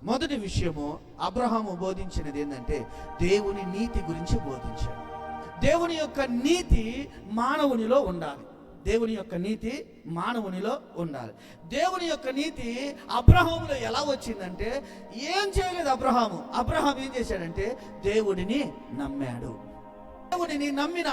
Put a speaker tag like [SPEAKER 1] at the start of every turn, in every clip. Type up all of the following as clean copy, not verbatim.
[SPEAKER 1] మొదటి విషయము అబ్రహాము బోధించినది ఏంటంటే దేవుని నీతి గురించి బోధించాడు. దేవుని యొక్క నీతి మానవునిలో ఉండాలి. దేవుని యొక్క నీతి మానవునిలో ఉండాలి. దేవుని యొక్క నీతి అబ్రహాములో ఎలా వచ్చిందంటే, ఏం చేయలేదు అబ్రహాం ఏం చేశాడంటే దేవుడిని నమ్మాడు. దేవుడిని నమ్మిన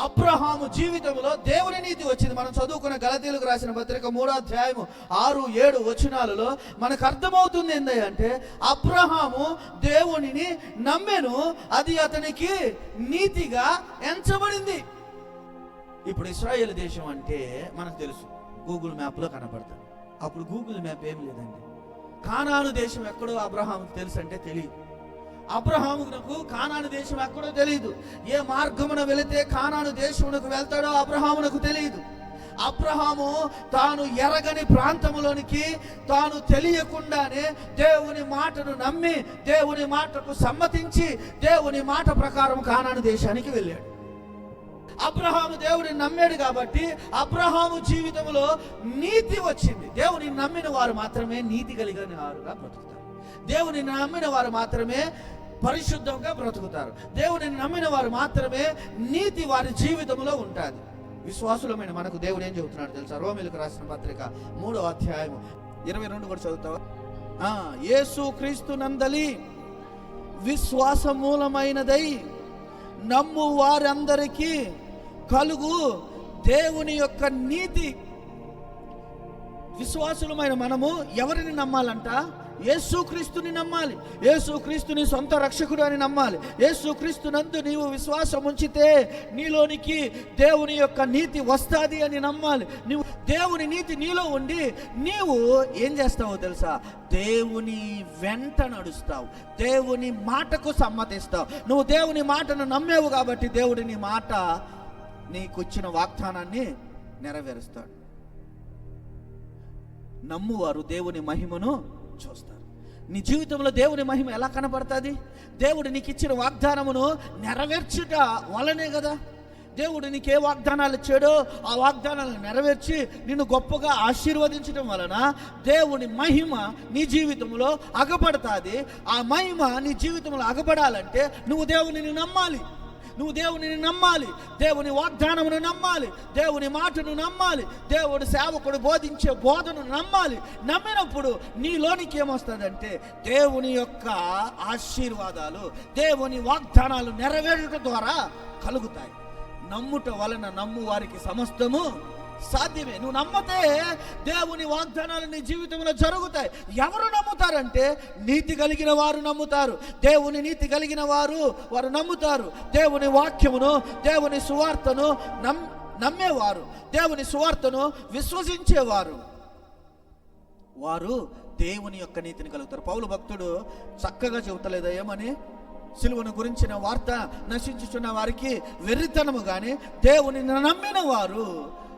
[SPEAKER 1] అబ్రహాము జీవితంలో దేవుని నీతి వచ్చింది. మనం చదువుకున్న గలతీయులకు రాసిన పత్రిక 3వ అధ్యాయము 6-7 వచనాలలో మనకు అర్థమవుతుంది ఏంటంటే, అబ్రహాము దేవునిని నమ్మెను, అది అతనికి నీతిగా ఎంచబడింది. ఇప్పుడు ఇశ్రాయేల్ దేశం అంటే మనకు తెలుసు, గూగుల్ మ్యాప్లో కనపడుతుంది. అప్పుడు గూగుల్ మ్యాప్ ఏం లేదండి. కానాను దేశం ఎక్కడో అబ్రహాముకు తెలుసు అంటే తెలియదు. అబ్రహామునకు కానాను దేశం ఎక్కడో తెలియదు. ఏ మార్గమున వెళితే కానాను దేశమునకు వెళ్తాడో అబ్రహామునకు తెలియదు. అబ్రహాము తాను ఎరగని ప్రాంతములోనికి తాను తెలియకుండానే దేవుని మాటను నమ్మి, దేవుని మాటకు సమ్మతించి, దేవుని మాట ప్రకారం కానాను దేశానికి వెళ్ళాడు. అబ్రహాము దేవుడిని నమ్మాడు కాబట్టి అబ్రహాము జీవితంలో నీతి వచ్చింది. దేవుని నమ్మిన వారు మాత్రమే నీతి కలిగిన వారుగా బ్రతుకుతారు. దేవుని నమ్మిన వారు మాత్రమే పరిశుద్ధంగా బ్రతుకుతారు. దేవుని నమ్మిన వారు మాత్రమే నీతి వారి జీవితంలో ఉంటుంది. విశ్వాసులమైన మనకు దేవుడు ఏం చెబుతున్నాడు తెలుసా? రోమీయులకు రాసిన పత్రిక 3వ అధ్యాయము 22 కూడా చదువుతావా? యేసు క్రీస్తు నందలి విశ్వాస మూలమైనదై నమ్ము వారందరికీ కలుగు దేవుని యొక్క నీతి. విశ్వాసులమైన మనము ఎవరిని నమ్మాలంట? యేసుక్రీస్తుని నమ్మాలి. యేసుక్రీస్తుని సొంత రక్షకుడు అని నమ్మాలి. యేసుక్రీస్తు నందు నీవు విశ్వాసం ఉంచితే నీలోనికి దేవుని యొక్క నీతి వస్తుంది అని నమ్మాలి. నీవు దేవుని నీతి నీలో ఉండి నీవు ఏం చేస్తావో తెలుసా? దేవుని వెంట నడుస్తావు, దేవుని మాటకు సమ్మతిస్తావు. నువ్వు దేవుని మాటను నమ్మేవు కాబట్టి దేవుడి నీ మాట నీకు ఇచ్చిన వాగ్దానాన్ని నెరవేరుస్తాడు. నమ్మువారు దేవుని మహిమను చూస్తారు. నీ జీవితంలో దేవుని మహిమ ఎలా కనపడుతుంది? దేవుడు నీకు ఇచ్చిన వాగ్దానమును నెరవేర్చుట వలనే కదా. దేవుడు నీకు ఏ వాగ్దానాలు ఇచ్చాడో ఆ వాగ్దానాలను నెరవేర్చి నిన్ను గొప్పగా ఆశీర్వదించడం వలన దేవుని మహిమ నీ జీవితంలో అగపడుతుంది. ఆ మహిమ నీ జీవితంలో అగపడాలంటే నువ్వు దేవునిని నమ్మాలి. నువ్వు దేవునిని నమ్మాలి, దేవుని వాగ్దానమును నమ్మాలి, దేవుని మాటను నమ్మాలి, దేవుడు సేవకుడు బోధించే బోధను నమ్మాలి. నమ్మినప్పుడు నీలోనికి ఏమొస్తుందంటే దేవుని యొక్క ఆశీర్వాదాలు, దేవుని వాగ్దానాలు నెరవేరుట ద్వారా కలుగుతాయి. నమ్ముట వలన నమ్ము వారికి సమస్తము సాధ్యమే. నువ్వు నమ్మితే దేవుని వాగ్దానాలు నీ జీవితంలో జరుగుతాయి. ఎవరు నమ్ముతారంటే నీతి కలిగిన వారు నమ్ముతారు. దేవుని నీతి కలిగిన వారు నమ్ముతారు. దేవుని వాక్యమును, దేవుని సువార్తను నమ్మేవారు, దేవుని సువార్తను విశ్వసించేవారు, వారు దేవుని యొక్క నీతిని కలుగుతారు. పౌలు భక్తుడు చక్కగా చెబుతలేదా ఏమని? సిలువను గురించిన వార్త నశించుచున్న వారికి వెర్రితనము గాని దేవుని నమ్మిన వారు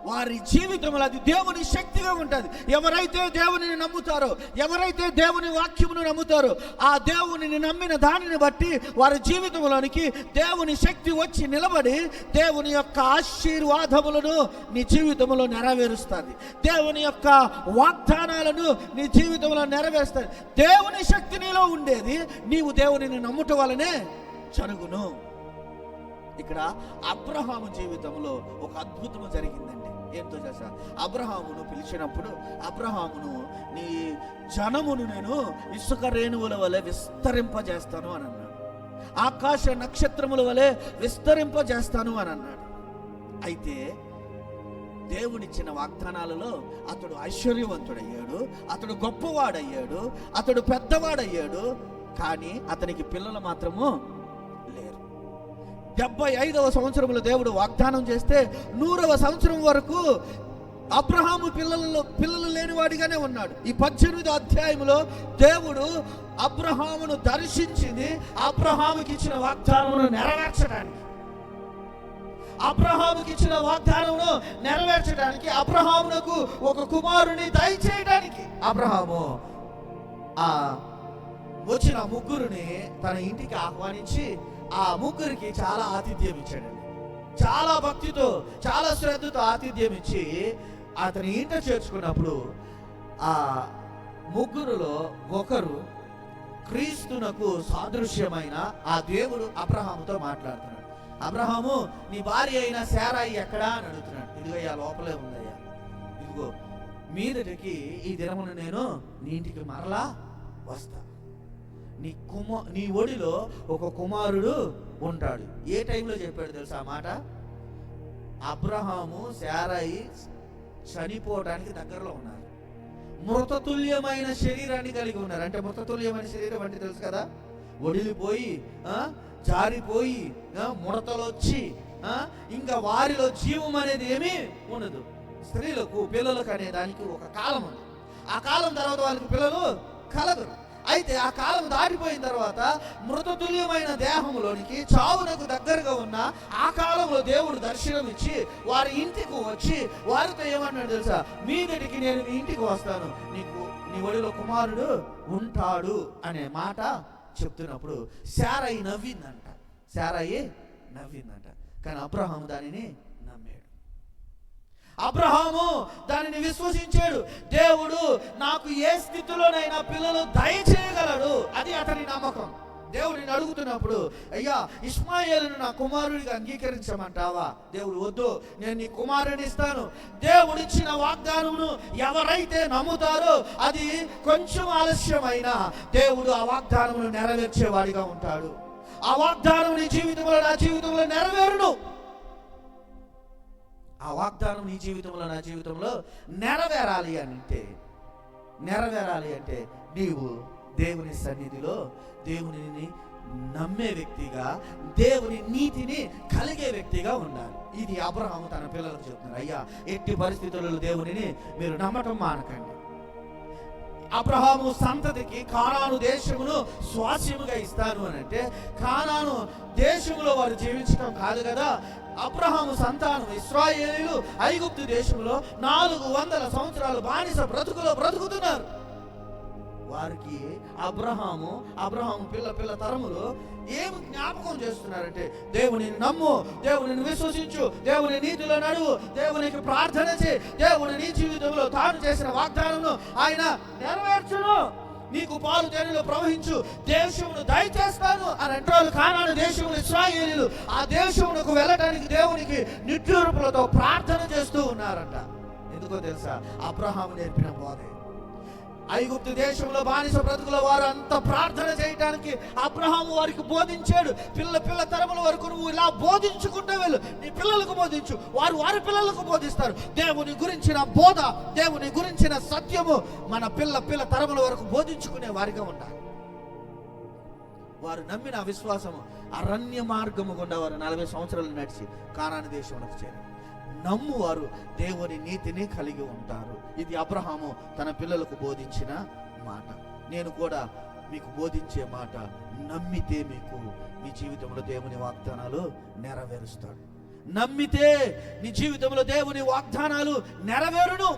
[SPEAKER 1] వారి జీవితంలో అది దేవుని శక్తిగా ఉంటుంది. ఎవరైతే దేవునిని నమ్ముతారో, ఎవరైతే దేవుని వాక్యమును నమ్ముతారో, ఆ దేవునిని నమ్మిన దానిని బట్టి వారి జీవితంలోనికి దేవుని శక్తి వచ్చి నిలబడి దేవుని యొక్క ఆశీర్వాదములను నీ జీవితంలో నెరవేరుస్తుంది. దేవుని యొక్క వాగ్దానాలను నీ జీవితంలో నెరవేరుస్తుంది. దేవుని శక్తి నీలో ఉండేది నీవు దేవునిని నమ్ముట వలనే జరుగును. ఇక్కడ అబ్రహాము జీవితంలో ఒక అద్భుతము జరిగిందండి. ఏంటో తెలుసా? అబ్రహామును పిలిచినప్పుడు అబ్రహామును నీ జనమును నేను ఇసుక రేణువుల వలె విస్తరింపజేస్తాను అని అన్నాడు. ఆకాశ నక్షత్రముల వలె విస్తరింపజేస్తాను అని అన్నాడు. అయితే దేవునిచ్చిన వాగ్దానాలలో అతడు ఐశ్వర్యవంతుడయ్యాడు, అతడు గొప్పవాడయ్యాడు, అతడు పెద్దవాడయ్యాడు. కానీ అతనికి పిల్లలు మాత్రము లేరు. 75వ సంవత్సరంలో దేవుడు వాగ్దానం చేస్తే 100వ సంవత్సరం వరకు అబ్రహాము పిల్లలు లేనివాడిగానే ఉన్నాడు. ఈ 18వ అధ్యాయంలో దేవుడు అబ్రహామును దర్శించింది అబ్రహాముకి ఇచ్చిన వాగ్దానమును నెరవేర్చడానికి. అబ్రహాముకి ఇచ్చిన వాగ్దానమును నెరవేర్చడానికి, అబ్రహామునకు ఒక కుమారుని దయచేయడానికి అబ్రహాము వచ్చిన ముగ్గురుని తన ఇంటికి ఆహ్వానించి ఆ ముగ్గురికి చాలా ఆతిథ్యం ఇచ్చాడండి. చాలా భక్తితో, చాలా శ్రద్ధతో ఆతిథ్యం ఇచ్చి అతని ఇంట చేర్చుకున్నప్పుడు ఆ ముగ్గురులో ఒకరు క్రీస్తునకు సాదృశ్యమైన ఆ దేవుడు అబ్రహాముతో మాట్లాడుతున్నాడు. అబ్రహాము, నీ భార్య అయిన శారాయి ఎక్కడా అని అడుగుతున్నాడు. ఇదిగో లోపలే ఉందయ్యా, ఇదిగో మీదటికి ఈ దినమును నేను నీ ఇంటికి మరలా వస్తా, నీ ఒడిలో ఒక కుమారుడు ఉంటాడు. ఏ టైంలో చెప్పాడు తెలుసా ఆ మాట? అబ్రహాము శారాయి చనిపోవడానికి దగ్గరలో ఉన్నారు. మృతతుల్యమైన శరీరాన్ని కలిగి ఉన్నారు. అంటే మృతతుల్యమైన శరీరం అంటే తెలుసు కదా, ఒడిలిపోయి జారిపోయి ముడతలు వచ్చి ఇంకా వారిలో జీవం అనేది ఏమీ ఉండదు. స్త్రీలకు పిల్లలకు అనే దానికి ఒక కాలం ఉంది. ఆ కాలం తర్వాత వాళ్ళకి పిల్లలు కలగరు. అయితే ఆ కాలం దాటిపోయిన తర్వాత మృతతుల్యమైన దేహంలోనికి చావునకు దగ్గరగా ఉన్న ఆ కాలంలో దేవుడు దర్శనం ఇచ్చి వారి ఇంటికి వచ్చి వారితో ఏమన్నాడు తెలుసా? మీదటికి నేను మీ ఇంటికి వస్తాను, నీ ఒడిలో కుమారుడు ఉంటాడు అనే మాట చెప్తున్నప్పుడు శారాయి నవ్విందంట. కానీ అబ్రహాము దానిని నమ్మాడు. అబ్రహాము దానిని విశ్వసించాడు. దేవుడు నాకు ఏ స్థితిలోనైనా పిల్లలు దయచేయగలడు, అది అతని నమ్మకం. దేవుడిని అడుగుతున్నప్పుడు, అయ్యా ఇష్మాయేలును నా కుమారుడిగా అంగీకరించమంటావా? దేవుడు, వద్దు, నేను నీ కుమారుని ఇస్తాను. దేవుడిచ్చిన వాగ్దానమును ఎవరైతే నమ్ముతారో అది కొంచెం ఆలస్యమైనా దేవుడు ఆ వాగ్దానమును నెరవేర్చేవాడిగా ఉంటాడు. ఆ వాగ్దానం నీ జీవితంలో, నా జీవితంలో నెరవేరును. ఆ వాగ్దానం నీ జీవితంలో, నా జీవితంలో నెరవేరాలి అంటే నీవు దేవుని సన్నిధిలో దేవునిని నమ్మే వ్యక్తిగా, దేవుని నీతిని కలిగే వ్యక్తిగా ఉండాలి. ఇది అబ్రహాము తన పిల్లలకు చెప్తున్నారు. అయ్యా, ఎట్టి పరిస్థితులలో దేవునిని మీరు నమ్మటం మానకండి. అబ్రహాము సంతతికి కానాను దేశమును స్వాస్యముగా ఇస్తాను అని అంటే కానాను దేశంలో వారు జీవించడం కాదు కదా. అబ్రహాము సంతానం ఇశ్రాయేలీయులు ఐగుప్తు దేశంలో 400 సంవత్సరాలు బానిస బ్రతుకుతున్నారు. వారికి అబ్రహాము పిల్ల తరములు ఏమి జ్ఞాపకం చేస్తున్నారంటే, దేవునిని నమ్ము, దేవునిని విశ్వసించు, దేవుని నీతిలో నడువు, దేవునికి ప్రార్థన చేయి, దేవుని నీ జీవితంలో తాను చేసిన వాగ్దానమును ఆయన నెరవేర్చును, నీకు పాలు తేనెలు ప్రవహించు దేశమును దయచేస్తాను అని అంటారు. కానాను దేశమును ఇశ్రాయేలీయులు ఆ దేశమునకు వెళ్ళటానికి దేవునికి నిట్టూర్పులతో ప్రార్థన చేస్తూ ఉన్నారంట. ఎందుకో తెలుసా? అబ్రహాము నేర్పిన బోధే. ఐగుప్తు దేశంలో బానిస బ్రతుకుల వారు అంత ప్రార్థన చేయడానికి అబ్రహాము వారికి బోధించాడు. పిల్ల తరముల వరకు నువ్వు ఇలా బోధించుకుంటూ వెళ్ళు, నీ పిల్లలకు బోధించు, వారి పిల్లలకు బోధిస్తారు. దేవుని గురించిన బోధ, దేవుని గురించిన సత్యము మన పిల్ల తరముల వరకు బోధించుకునే వారిగా ఉండాలి. వారు నమ్మిన విశ్వాసము అరణ్య మార్గము గుండా వారు 40 సంవత్సరాలు నడిచి కానాను దేశంలోకి చేరారు. నమ్మువారు దేవుని నీతిని కలిగి ఉంటారు. ఇది అబ్రహాము తన పిల్లలకు బోధించిన మాట. నేను కూడా మీకు బోధించే మాట, నమ్మితే మీకు మీ జీవితంలో దేవుని వాగ్దానాలు నెరవేరుస్తాడు. నమ్మితే నీ జీవితంలో దేవుని వాగ్దానాలు నెరవేరును.